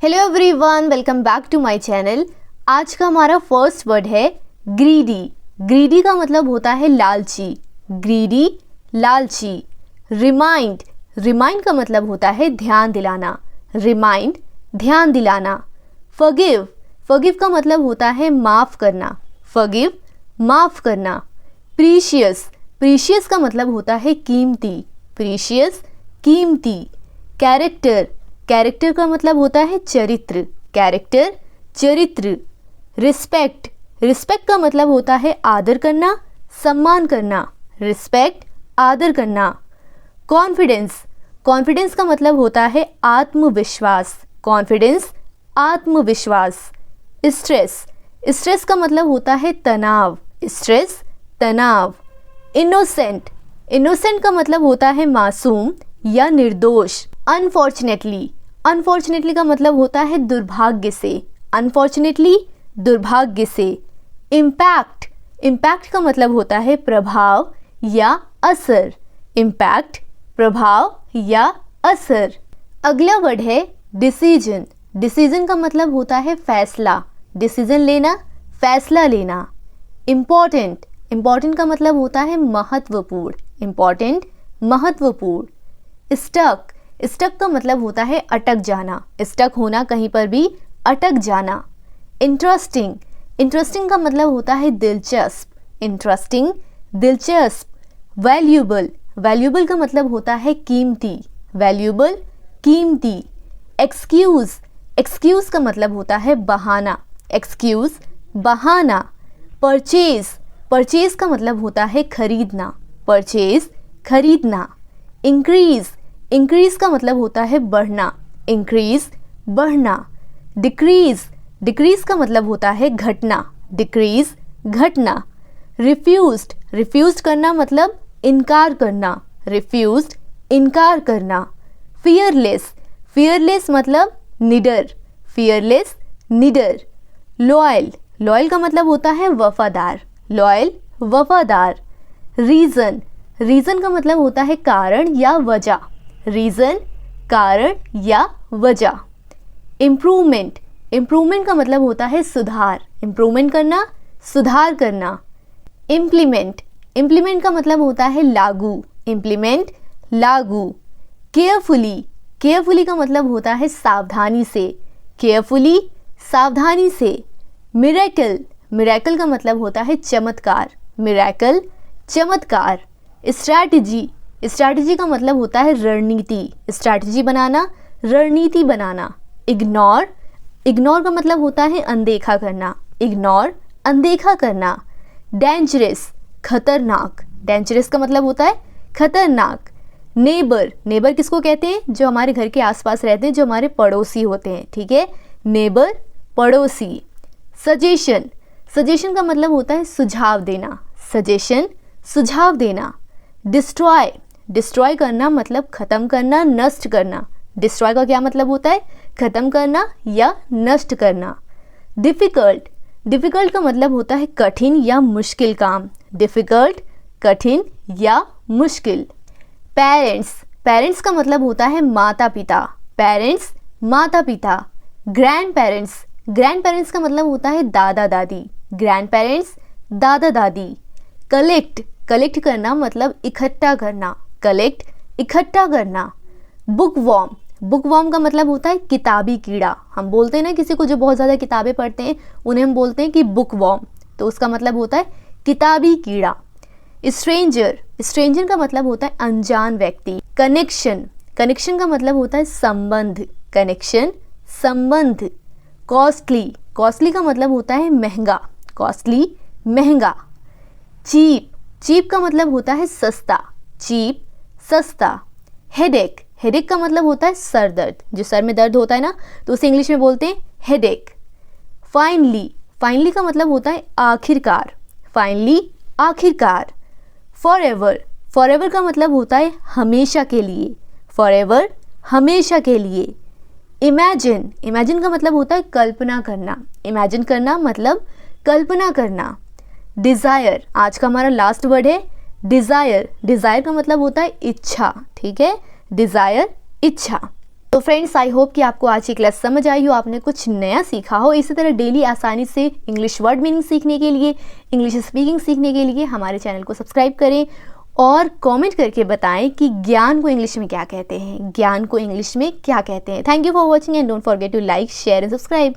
Hello everyone, welcome back to my channel. आज का हमारा फर्स्ट वर्ड है ग्रीडी। ग्रीडी का मतलब होता है लालची। ग्रीडी, लालची। रिमाइंड, रिमाइंड का मतलब होता है ध्यान दिलाना। रिमाइंड, ध्यान दिलाना। फॉरगिव, फॉरगिव का मतलब होता है माफ़ करना। फॉरगिव, माफ़ करना। प्रीशियस, प्रीशियस का मतलब होता है कीमती। प्रीशियस, कीमती। कैरेक्टर, कैरेक्टर का मतलब होता है चरित्र। कैरेक्टर, चरित्र। रिस्पेक्ट, रिस्पेक्ट का मतलब होता है आदर करना, सम्मान करना। रिस्पेक्ट, आदर करना। कॉन्फिडेंस, कॉन्फिडेंस का मतलब होता है आत्मविश्वास। कॉन्फिडेंस, आत्मविश्वास। स्ट्रेस, स्ट्रेस का मतलब होता है तनाव। स्ट्रेस, तनाव। इनोसेंट, इनोसेंट का मतलब होता है मासूम या निर्दोष। अनफॉर्चुनेटली, अनफॉर्चुनेटली का मतलब होता है दुर्भाग्य से। अनफॉर्चुनेटली, दुर्भाग्य से। इम्पैक्ट, इम्पैक्ट का मतलब होता है प्रभाव या असर। इम्पैक्ट, प्रभाव या असर। अगला वर्ड है डिसीजन। डिसीजन का मतलब होता है फैसला। डिसीजन लेना, फैसला लेना। इम्पॉर्टेंट, इम्पॉर्टेंट का मतलब होता है महत्वपूर्ण। इम्पॉर्टेंट, महत्वपूर्ण। स्टक, स्टक का मतलब होता है अटक जाना। स्टक होना, कहीं पर भी अटक जाना। इंटरेस्टिंग, इंटरेस्टिंग का मतलब होता है दिलचस्प। इंटरेस्टिंग, दिलचस्प। वैल्यूबल, वैल्यूबल का मतलब होता है कीमती। वैल्यूबल, कीमती। एक्सक्यूज़, एक्सक्यूज़ का मतलब होता है बहाना। एक्सक्यूज़, बहाना। परचेज, परचेज का मतलब होता है खरीदना। परचेज, खरीदना। इंक्रीज, इंक्रीज का मतलब होता है बढ़ना। इंक्रीज, बढ़ना। डिक्रीज, डिक्रीज का मतलब होता है घटना। डिक्रीज, घटना। रिफ्यूज्ड, रिफ्यूज्ड करना मतलब इनकार करना। रिफ्यूज्ड, इनकार करना। फियरलेस, फियरलेस मतलब निडर। फियरलेस, निडर। लॉयल, लॉयल का मतलब होता है वफादार। लॉयल, वफादार। रीज़न, रीज़न का मतलब होता है कारण या वजह। रीज़न, कारण या वजह। इम्प्रूवमेंट, इम्प्रूवमेंट का मतलब होता है सुधार। इम्प्रूवमेंट करना, सुधार करना। इम्प्लीमेंट, इम्प्लीमेंट का मतलब होता है लागू। इम्प्लीमेंट, लागू। केयरफुली, केयरफुली का मतलब होता है सावधानी से। केयरफुली, सावधानी से। मिरेकल, मिरेकल का मतलब होता है चमत्कार। मिरेकल, चमत्कार। स्ट्रैटेजी, स्ट्रैटेजी का मतलब होता है रणनीति। स्ट्रैटेजी बनाना, रणनीति बनाना। इग्नोर, इग्नोर का मतलब होता है अनदेखा करना। इग्नोर, अनदेखा करना। डेंजरस, खतरनाक। डेंजरस का मतलब होता है खतरनाक। नेबर, नेबर किसको कहते हैं? जो हमारे घर के आसपास रहते हैं, जो हमारे पड़ोसी होते हैं। ठीक है, नेबर, पड़ोसी। सजेशन, सजेशन का मतलब होता है सुझाव देना। सजेशन, सुझाव देना। डिस्ट्रॉय, डिस्ट्रॉय करना मतलब ख़त्म करना, नष्ट करना। डिस्ट्रॉय का क्या मतलब होता है? ख़त्म करना या नष्ट करना। डिफ़िकल्ट, डिफ़िकल्ट का मतलब होता है कठिन या मुश्किल काम। डिफ़िकल्ट, कठिन या मुश्किल। पेरेंट्स, पेरेंट्स का मतलब होता है माता पिता। पेरेंट्स, माता पिता। ग्रैंड पेरेंट्स, ग्रैंड पेरेंट्स का मतलब होता है दादा दादी। ग्रैंड पेरेंट्स, दादा दादी। कलेक्ट, कलेक्ट करना मतलब इकट्ठा करना। कलेक्ट, इकट्ठा करना। बुक वॉर्म, बुक वॉर्म का मतलब होता है किताबी कीड़ा। हम बोलते हैं ना किसी को जो बहुत ज़्यादा किताबें पढ़ते हैं, उन्हें हम बोलते हैं कि बुक वॉर्म, तो उसका मतलब होता है किताबी कीड़ा। स्ट्रेंजर, स्ट्रेंजर का मतलब होता है अनजान व्यक्ति। कनेक्शन, कनेक्शन का मतलब होता है संबंध। कनेक्शन, संबंध। कॉस्टली, कॉस्टली का मतलब होता है महंगा। कॉस्टली, महंगा। चीप, चीप का मतलब होता है सस्ता। चीप, सस्ता। हेडेक, हेडेक का मतलब होता है सर दर्द। जो सर में दर्द होता है ना, तो उसे इंग्लिश में बोलते हैं हेडेक। फाइनली, फाइनली का मतलब होता है आखिरकार। फाइनली, आखिरकार। फॉरएवर, फॉरएवर का मतलब होता है हमेशा के लिए। फॉरएवर, हमेशा के लिए। इमेजिन, इमेजिन का मतलब होता है कल्पना करना। इमेजिन करना मतलब कल्पना करना। डिज़ायर, आज का हमारा लास्ट वर्ड है डिज़ायर। डिज़ायर का मतलब होता है इच्छा। ठीक है, डिज़ायर, इच्छा। तो फ्रेंड्स, आई होप कि आपको आज की क्लास समझ आई हो, आपने कुछ नया सीखा हो। इसी तरह डेली आसानी से इंग्लिश वर्ड मीनिंग सीखने के लिए, इंग्लिश स्पीकिंग सीखने के लिए हमारे चैनल को सब्सक्राइब करें और कमेंट करके बताएं कि ज्ञान को इंग्लिश में क्या कहते हैं, ज्ञान को इंग्लिश में क्या कहते हैं। Thank you for watching and don't forget to like, share and subscribe.